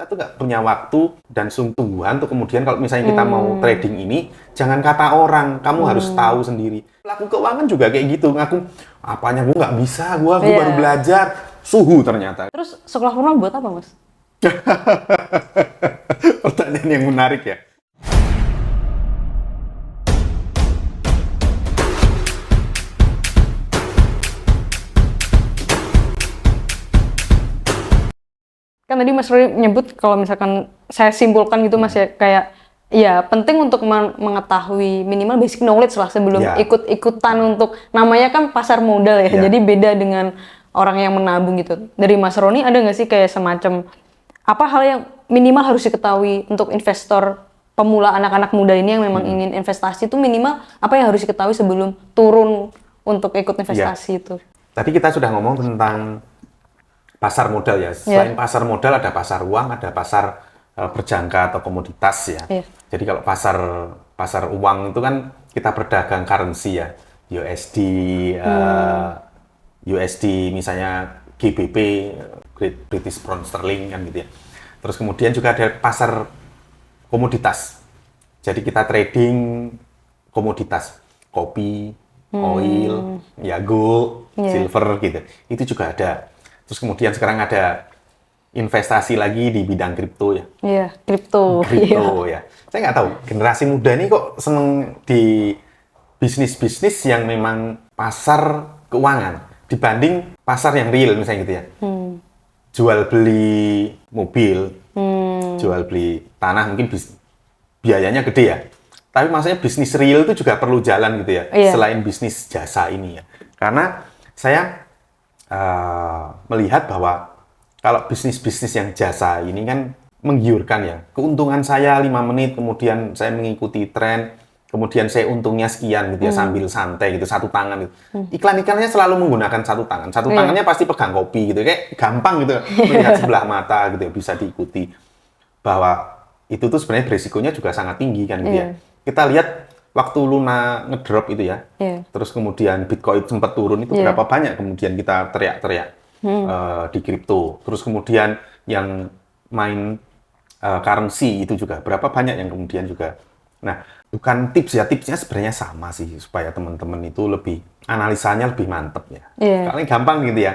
kita tuh nggak punya waktu dan sungguhan tuh kemudian kalau misalnya kita mau trading ini, jangan kata orang, kamu harus tahu sendiri. Pelaku keuangan juga kayak gitu, ngaku apanya gue nggak bisa, gue baru belajar, suhu ternyata. Terus sekolah formal buat apa, Mas? Pertanyaan yang menarik ya. Kan tadi Mas Rory nyebut kalau misalkan saya simpulkan gitu Mas ya, kayak ya penting untuk mengetahui minimal basic knowledge lah sebelum ikut-ikutan untuk namanya kan pasar modal ya. Jadi beda dengan orang yang menabung gitu. Dari Mas Roni ada nggak sih kayak semacam apa hal yang minimal harus diketahui untuk investor pemula anak-anak muda ini yang memang ingin investasi itu minimal apa yang harus diketahui sebelum turun untuk ikut investasi itu? Tadi kita sudah ngomong tentang pasar modal ya. Selain pasar modal ada pasar uang, ada pasar berjangka atau komoditas ya. Jadi kalau pasar uang itu kan kita berdagang currency ya. USD misalnya GBP, Great British Pound Sterling kan gitu ya. Terus kemudian juga ada pasar komoditas. Jadi kita trading komoditas, kopi, oil, ya gold, silver gitu. Itu juga ada. Terus kemudian sekarang ada investasi lagi di bidang kripto ya. Iya, kripto. Ya. Saya nggak tahu, generasi muda ini kok seneng di bisnis-bisnis yang memang pasar keuangan dibanding pasar yang real misalnya gitu ya. Jual beli mobil, jual beli tanah mungkin biayanya gede ya. Tapi maksudnya bisnis real itu juga perlu jalan gitu ya. Selain bisnis jasa ini ya. Karena saya melihat bahwa kalau bisnis-bisnis yang jasa ini kan menggiurkan ya. Keuntungan saya 5 menit, kemudian saya mengikuti tren, kemudian saya untungnya sekian gitu ya, sambil santai gitu, satu tangan gitu. Iklan-iklannya selalu menggunakan satu tangan. Satu tangannya pasti pegang kopi gitu, kayak gampang gitu, melihat sebelah mata gitu ya, bisa diikuti. Bahwa itu tuh sebenarnya beresikonya juga sangat tinggi kan gitu ya. Kita lihat waktu Luna ngedrop itu ya, terus kemudian Bitcoin sempat turun itu berapa banyak kemudian kita teriak-teriak di kripto. Terus kemudian yang main currency itu juga berapa banyak yang kemudian juga. Nah, bukan tips ya, tipsnya sebenarnya sama sih supaya teman-teman itu lebih analisanya lebih mantep ya. Karena gampang gitu ya.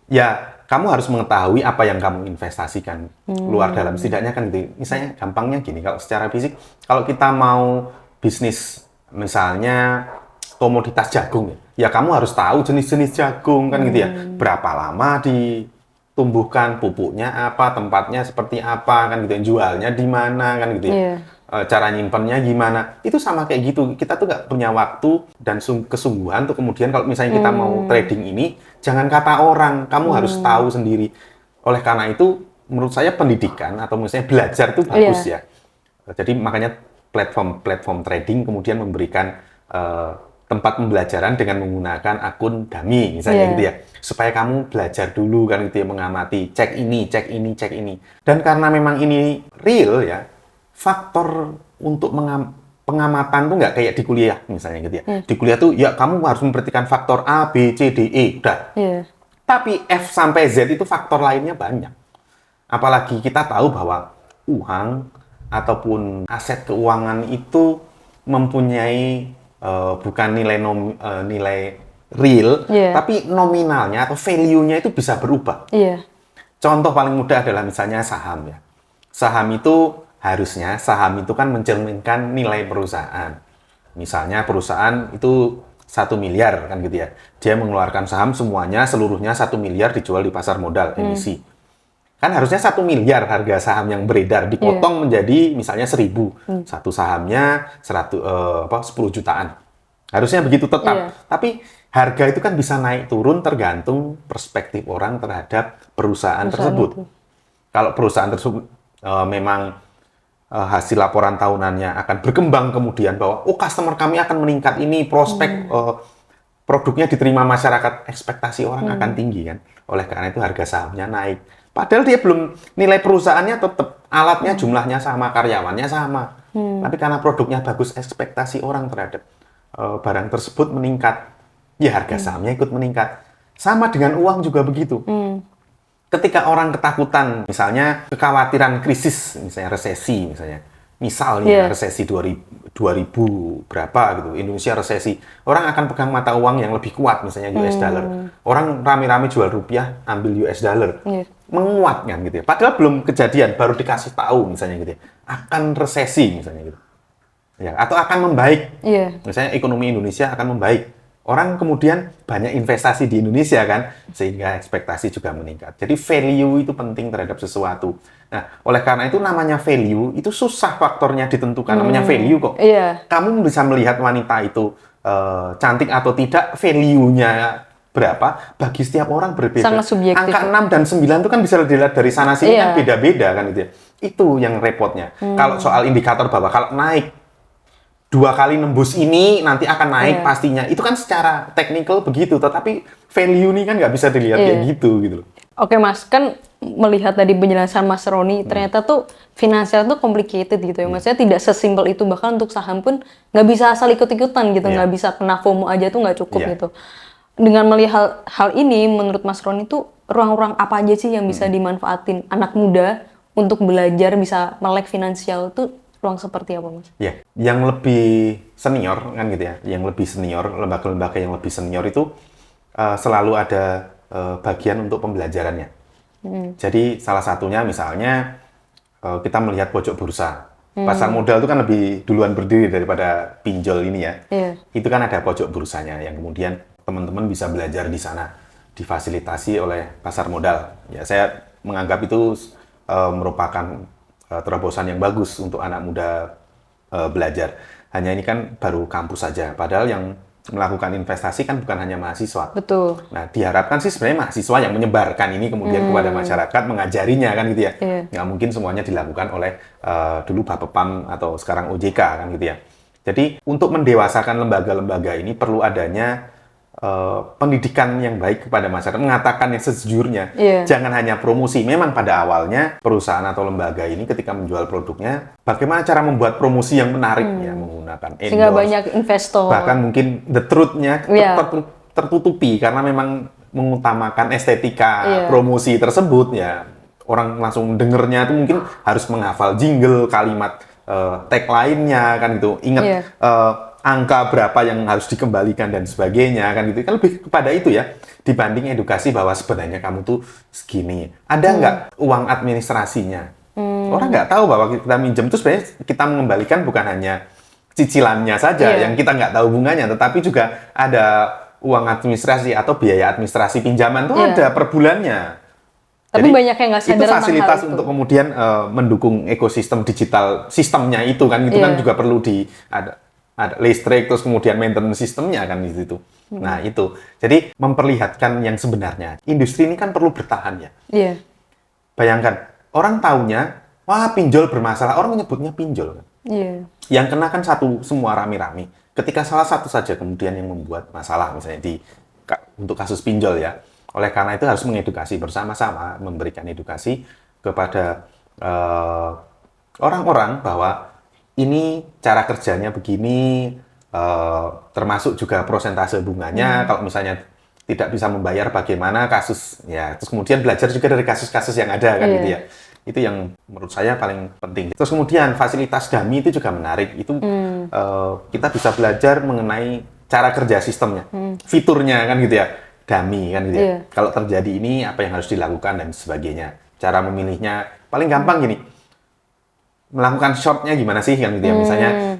Ya, kamu harus mengetahui apa yang kamu investasikan luar dalam setidaknya kan gitu. Misalnya gampangnya gini, kalau secara fisik kalau kita mau bisnis misalnya komoditas jagung ya kamu harus tahu jenis-jenis jagung kan gitu ya. Berapa lama ditumbuhkan, pupuknya apa, tempatnya seperti apa kan gitu ya. Jualnya di mana kan gitu ya. Cara nyimpennya gimana. Itu sama kayak gitu. Kita tuh nggak punya waktu dan kesungguhan tuh kemudian kalau misalnya kita mau trading ini jangan kata orang, kamu harus tahu sendiri. Oleh karena itu menurut saya pendidikan atau misalnya belajar itu bagus ya. Jadi makanya platform trading kemudian memberikan tempat pembelajaran dengan menggunakan akun dummy misalnya gitu ya, supaya kamu belajar dulu kan gitu ya, mengamati, cek ini. Dan karena memang ini real ya, faktor untuk pengamatan tuh nggak kayak di kuliah misalnya gitu ya. Di kuliah tuh ya kamu harus memperhatikan faktor A, B, C, D, E, udah. Tapi F sampai Z itu faktor lainnya banyak. Apalagi kita tahu bahwa uang ataupun aset keuangan itu mempunyai bukan nilai real, tapi nominalnya atau value-nya itu bisa berubah. Contoh paling mudah adalah misalnya saham ya. Saham itu kan mencerminkan nilai perusahaan. Misalnya perusahaan itu 1 miliar kan gitu ya. Dia mengeluarkan saham seluruhnya 1 miliar dijual di pasar modal emisi. Kan harusnya 1 miliar harga saham yang beredar dipotong menjadi misalnya 1.000. Satu sahamnya 10 jutaan. Harusnya begitu tetap. Tapi harga itu kan bisa naik turun tergantung perspektif orang terhadap perusahaan tersebut. Kalau perusahaan tersebut memang hasil laporan tahunannya akan berkembang kemudian bahwa customer kami akan meningkat, ini prospek produknya diterima masyarakat, ekspektasi orang akan tinggi kan. Oleh karena itu harga sahamnya naik. Padahal dia belum, nilai perusahaannya tetap, alatnya jumlahnya sama, karyawannya sama. Tapi karena produknya bagus, ekspektasi orang terhadap barang tersebut meningkat. Ya harga sahamnya ikut meningkat. Sama dengan uang juga begitu. ketika orang ketakutan, misalnya kekhawatiran krisis, misalnya resesi, misalnya resesi 2000 berapa gitu, Indonesia resesi, orang akan pegang mata uang yang lebih kuat, misalnya US dollar. Orang rame-rame jual rupiah, ambil US dollar, menguat kan gitu ya. Padahal belum kejadian, baru dikasih tahu misalnya gitu ya, akan resesi misalnya gitu, ya, atau akan membaik, misalnya ekonomi Indonesia akan membaik. Orang kemudian banyak investasi di Indonesia kan, sehingga ekspektasi juga meningkat. Jadi value itu penting terhadap sesuatu. Nah, oleh karena itu namanya value, itu susah faktornya ditentukan. Namanya value kok. Kamu bisa melihat wanita itu cantik atau tidak, value-nya berapa, bagi setiap orang berbeda. Sangat subjektif. Angka 6 dan 9 itu kan bisa dilihat dari sana-sini kan beda-beda kan gitu ya. Itu yang repotnya. Kalau soal indikator bahwa kalau naik 2 kali nembus ini nanti akan naik pastinya. Itu kan secara teknikal begitu, tetapi value ini kan nggak bisa dilihat kayak gitu loh. Oke Mas, kan melihat tadi penjelasan Mas Roni, ternyata tuh finansial tuh complicated gitu ya. Maksudnya tidak sesimpel itu, bahkan untuk saham pun nggak bisa asal ikut-ikutan gitu, nggak bisa kena FOMO aja tuh nggak cukup gitu. Dengan melihat hal ini, menurut Mas Roni tuh ruang-ruang apa aja sih yang bisa dimanfaatin anak muda untuk belajar bisa melek finansial tuh? Ruang seperti apa, Mas? Ya, yang lebih senior kan gitu ya, yang lebih senior, lembaga-lembaga yang lebih senior itu selalu ada bagian untuk pembelajarannya. Jadi salah satunya misalnya kita melihat pojok bursa. Pasar modal itu kan lebih duluan berdiri daripada pinjol ini ya. Itu kan ada pojok bursanya yang kemudian teman-teman bisa belajar di sana, difasilitasi oleh pasar modal. Ya, saya menganggap itu merupakan terobosan yang bagus untuk anak muda belajar. Hanya ini kan baru kampus saja, padahal yang melakukan investasi kan bukan hanya mahasiswa. Betul. Nah, diharapkan sih sebenarnya mahasiswa yang menyebarkan ini kemudian kepada masyarakat, mengajarinya kan gitu ya. Nggak mungkin semuanya dilakukan oleh dulu Bapepam atau sekarang OJK kan gitu ya. Jadi untuk mendewasakan lembaga-lembaga ini perlu adanya pendidikan yang baik kepada masyarakat, mengatakan yang sejujurnya, jangan hanya promosi. Memang pada awalnya perusahaan atau lembaga ini ketika menjual produknya, bagaimana cara membuat promosi yang menarik ya, menggunakan endorse, sehingga banyak investor, bahkan mungkin the truth-nya tertutupi karena memang mengutamakan estetika promosi tersebut ya. Orang langsung dengernya itu mungkin harus menghafal jingle, kalimat tagline-nya kan gitu, ingat angka berapa yang harus dikembalikan dan sebagainya kan gitu, kan lebih kepada itu ya, dibanding edukasi bahwa sebenarnya kamu tuh segini, ada nggak uang administrasinya. Orang nggak tahu bahwa kita minjem tuh sebenarnya kita mengembalikan bukan hanya cicilannya saja yang kita nggak tahu bunganya, tetapi juga ada uang administrasi atau biaya administrasi pinjaman tuh ada per bulannya. Tapi jadi, banyak yang nggak sadar itu fasilitas tentang hal untuk kemudian mendukung ekosistem digital sistemnya itu kan, itu kan juga perlu ada listrik, terus kemudian maintenance sistemnya kan di situ. Nah itu, jadi memperlihatkan yang sebenarnya. Industri ini kan perlu bertahan ya. Bayangkan, orang taunya, wah pinjol bermasalah, orang menyebutnya pinjol kan. Yang kena kan semua rame-rame. Ketika salah satu saja kemudian yang membuat masalah, misalnya untuk kasus pinjol ya. Oleh karena itu harus mengedukasi bersama-sama, memberikan edukasi kepada orang-orang bahwa ini cara kerjanya begini, termasuk juga prosentase bunganya. Kalau misalnya tidak bisa membayar bagaimana kasus, ya terus kemudian belajar juga dari kasus-kasus yang ada kan gitu ya. Itu yang menurut saya paling penting. Terus kemudian fasilitas dummy itu juga menarik. Itu kita bisa belajar mengenai cara kerja sistemnya, fiturnya kan gitu ya, dummy kan gitu ya. Kalau terjadi ini apa yang harus dilakukan dan sebagainya. Cara memilihnya paling gampang gini. Melakukan shortnya gimana sih kan gitu ya, misalnya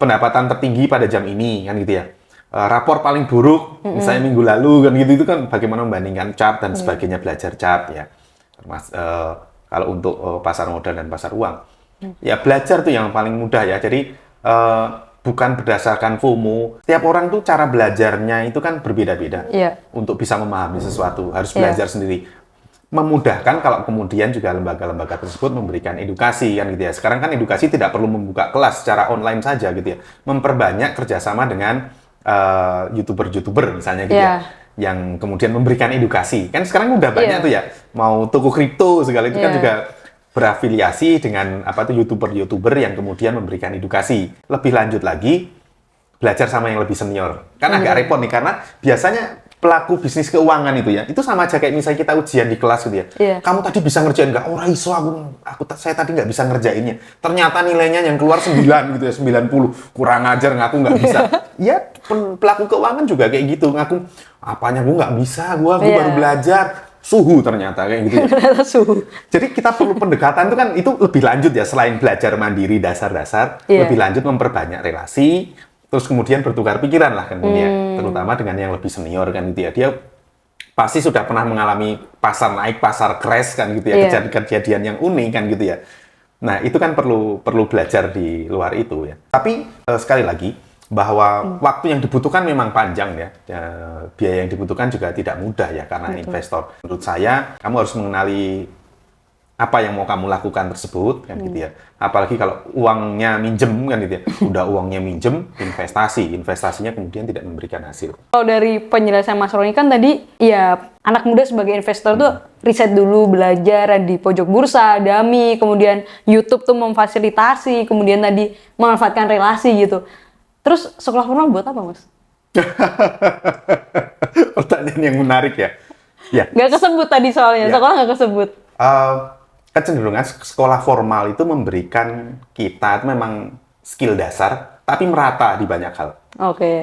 pendapatan tertinggi pada jam ini kan gitu ya, rapor paling buruk misalnya minggu lalu kan gitu, itu kan bagaimana membandingkan chart dan sebagainya, belajar chart ya, termasuk kalau untuk pasar modal dan pasar uang ya belajar tuh yang paling mudah ya. Jadi bukan berdasarkan FOMO, setiap orang tuh cara belajarnya itu kan berbeda-beda untuk bisa memahami sesuatu, harus belajar sendiri. Memudahkan kalau kemudian juga lembaga-lembaga tersebut memberikan edukasi kan gitu ya. Sekarang kan edukasi tidak perlu membuka kelas secara online saja gitu ya. Memperbanyak kerjasama dengan YouTuber-YouTuber misalnya gitu ya. Yang kemudian memberikan edukasi. Kan sekarang udah banyak tuh ya. Mau toko kripto segala itu kan juga berafiliasi dengan YouTuber-YouTuber yang kemudian memberikan edukasi. Lebih lanjut lagi, belajar sama yang lebih senior. Kan agak repot nih karena biasanya pelaku bisnis keuangan itu ya, itu sama aja kayak misalnya kita ujian di kelas gitu ya. Kamu tadi bisa ngerjain nggak? Oh, iso saya tadi nggak bisa ngerjainnya. Ternyata nilainya yang keluar 9 gitu ya, 90. Kurang ajar, ngaku nggak bisa. Ya, pelaku keuangan juga kayak gitu. Ngaku, apanya gue nggak bisa, gue baru belajar. Suhu ternyata kayak gitu ya. Suhu. Jadi kita perlu pendekatan itu kan itu lebih lanjut ya, selain belajar mandiri dasar-dasar, lebih lanjut memperbanyak relasi, terus kemudian bertukar pikiran lah kan dunia, terutama dengan yang lebih senior kan gitu ya. Dia pasti sudah pernah mengalami pasar naik, pasar crash kan gitu ya, kejadian yang unik kan gitu ya. Nah, itu kan perlu belajar di luar itu ya. Tapi sekali lagi bahwa waktu yang dibutuhkan memang panjang ya. Biaya yang dibutuhkan juga tidak mudah ya karena investor. Menurut saya, kamu harus mengenali apa yang mau kamu lakukan tersebut kan gitu ya. Apalagi kalau uangnya minjem kan gitu ya. Udah uangnya minjem, investasinya kemudian tidak memberikan hasil. Kalau dari penjelasan Mas Roni kan tadi ya anak muda sebagai investor tuh riset dulu, belajar di pojok bursa, dummy, kemudian YouTube tuh memfasilitasi, kemudian tadi memanfaatkan relasi gitu. Terus sekolah formal buat apa, Mas? Pertanyaan yang menarik ya. Ya. Nggak kesebut tadi soalnya, sekolah nggak kesebut. Kecenderungan sekolah formal itu memberikan kita memang skill dasar, tapi merata di banyak hal.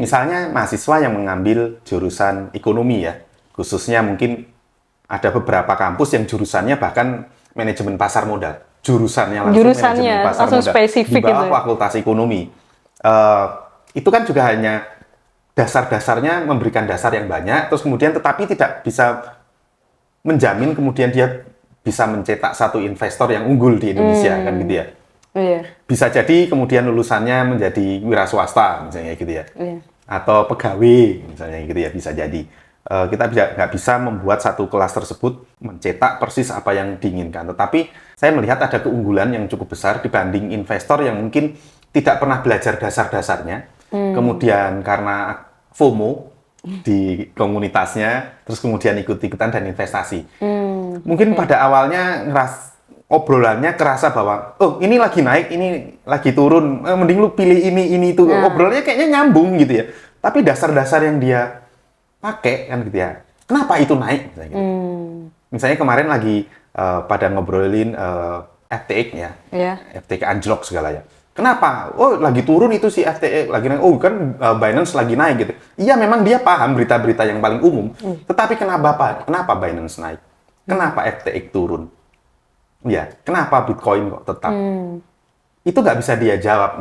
Misalnya mahasiswa yang mengambil jurusan ekonomi ya, khususnya mungkin ada beberapa kampus yang jurusannya bahkan manajemen pasar modal. Jurusannya manajemen pasar modal spesifik di bawah gitu. fakultas ekonomi. Itu kan juga hanya dasar-dasarnya memberikan dasar yang banyak, terus kemudian tetapi tidak bisa menjamin kemudian dia bisa mencetak satu investor yang unggul di Indonesia kan gitu ya. Bisa jadi kemudian lulusannya menjadi wira swasta misalnya gitu ya, atau pegawai misalnya gitu ya, bisa jadi. Kita nggak bisa membuat satu kelas tersebut mencetak persis apa yang diinginkan. Tetapi saya melihat ada keunggulan yang cukup besar dibanding investor yang mungkin tidak pernah belajar dasar-dasarnya, kemudian karena FOMO di komunitasnya, terus kemudian ikut-ikutan dan investasi. Mungkin pada awalnya obrolannya kerasa bahwa, oh ini lagi naik, ini lagi turun, mending lu pilih ini itu. Obrolannya kayaknya nyambung gitu ya. Tapi dasar-dasar yang dia pakai kan gitu ya, kenapa itu naik? Misalnya, gitu. Misalnya kemarin lagi pada ngobrolin FTX ya, FTX anjlok segala ya. Kenapa? Oh, lagi turun itu si FTX, lagi naik. Oh, kan Binance lagi naik gitu. Iya, memang dia paham berita-berita yang paling umum. Tetapi kenapa Binance naik? Kenapa FTX turun? Ya, kenapa Bitcoin kok tetap? Itu nggak bisa dia jawab.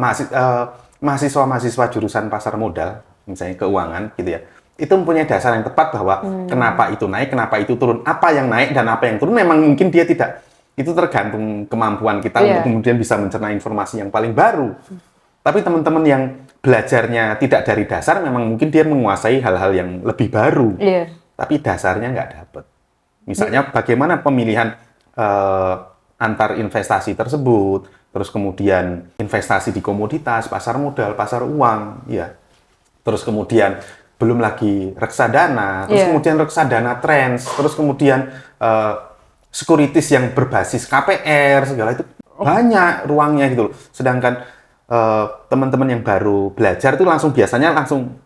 Mahasiswa-mahasiswa jurusan pasar modal, misalnya keuangan gitu ya, itu mempunyai dasar yang tepat bahwa kenapa itu naik, kenapa itu turun, apa yang naik dan apa yang turun. Memang mungkin dia tidak. Itu tergantung kemampuan kita untuk kemudian bisa mencerna informasi yang paling baru. Tapi teman-teman yang belajarnya tidak dari dasar, memang mungkin dia menguasai hal-hal yang lebih baru. Tapi dasarnya nggak dapat. Misalnya bagaimana pemilihan antar investasi tersebut, terus kemudian investasi di komoditas, pasar modal, pasar uang, ya. Terus kemudian belum lagi reksadana, terus kemudian reksadana trends, terus kemudian securities yang berbasis KPR segala itu banyak ruangnya gitu loh. Sedangkan teman-teman yang baru belajar itu biasanya langsung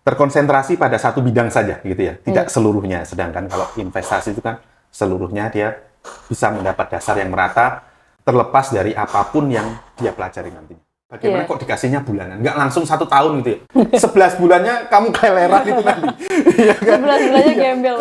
terkonsentrasi pada satu bidang saja gitu ya, tidak seluruhnya. Sedangkan kalau investasi itu kan seluruhnya dia bisa mendapat dasar yang merata terlepas dari apapun yang dia pelajari nantinya. Bagaimana kok dikasihnya bulanan? Nggak langsung 1 tahun gitu ya. 11 bulannya kamu keleran itu nanti. 11 bulannya gembel.